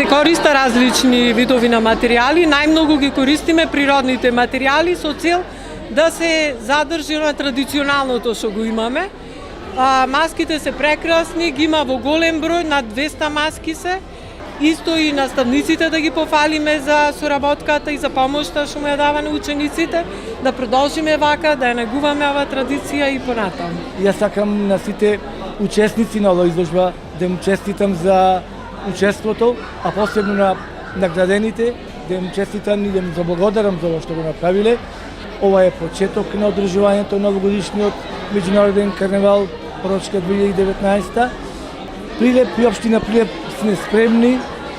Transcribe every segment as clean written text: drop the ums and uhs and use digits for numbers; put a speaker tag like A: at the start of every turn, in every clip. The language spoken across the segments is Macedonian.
A: користат различни видови на материјали, најмногу ги користиме природните материјали со цел да се задржи на традиционалното што го имаме. Маските се прекрасни, ги има во голем број, над 200 маски се. Исто и наставниците да ги пофалиме за соработката и за помошта што му ја дава на учениците, да продолжиме вака, да ја негуваме оваа традиција и понатаму.
B: Јас сакам на сите учесници на оваа изложба да им честитам за учеството, а посебно на наградените, да им честитам и да им заблагодарам за ова што го направиле. Ова е почеток на одржувањето на новогодишниот меѓународен карневал Прочка 2019. Прилеп и општина Прилеп сме спремни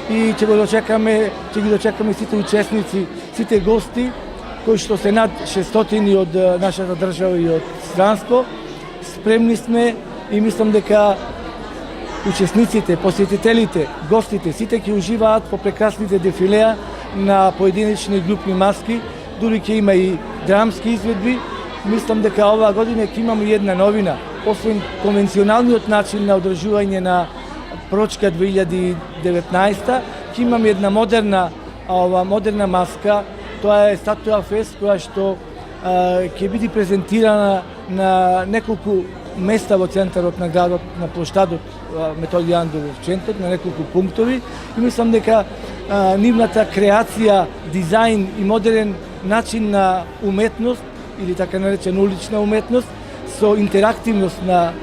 B: и ќе ги дочекаме сите учесници, сите гости кои што се над 600 од нашата држава и од странство. Спремни сме и мислам дека учесниците, посетителите, гостите, сите ќе уживаат по прекрасните дефилеа на поединечни групни маски, дури ќе има и драмски изведби. Мислам дека оваа година ќе имаме и една новина. Освен конвенционалниот начин на одржување на Прочка 2019, ќе имаме една модерна маска. Тоа е статуа фест која што ќе биде презентирана на неколку места во центарот на градот, на плоштадот Методи Андоров центар, на неколку пунктови. И мислам дека нивната креација, дизајн и модерен начин на уметност, или така наречена улична уметност, со интерактивност на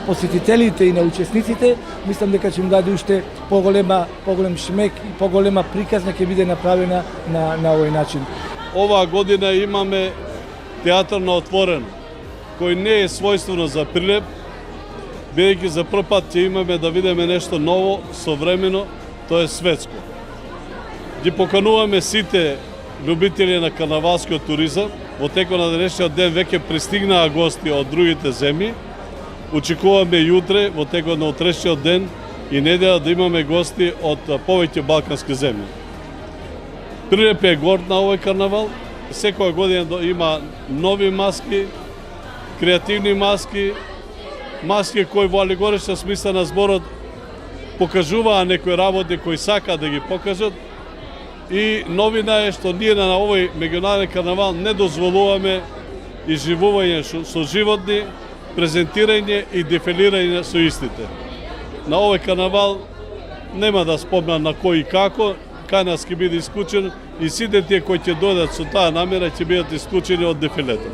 B: посетителите и на учесниците, мислам дека ќе им даде уште поголем шмек и поголема приказна ќе биде направена на овој начин.
C: Оваа година имаме театар на отворено, кој не е својствено за Прилеп, бидејќи за прв пат ќе имаме да видиме нешто ново, современо, тоа е светско. Ги покануваме сите љубители на карнавалскиот туризам. Во текот на денешниот ден веќе пристигнаа гости од другите земји. Очекуваме јутре, во текот на утрешниот ден и недела да имаме гости од повеќе балкански земји. Прилеп е горд на овој карнавал. Секоја година има нови маски, креативни маски, маски кои во алегорична смисла на зборот покажуваа некои работи кои сакаат да ги покажат. И новина е што ние на овој меѓународен карнавал не дозволуваме изживување со животни, презентирање и дефилирање со истите. На овој карнавал нема да спомнам на кој и како, кај нас ќе биде исклучен и сите тие кои ќе дојдат со таа намера ќе бидат исклучени од дефилето.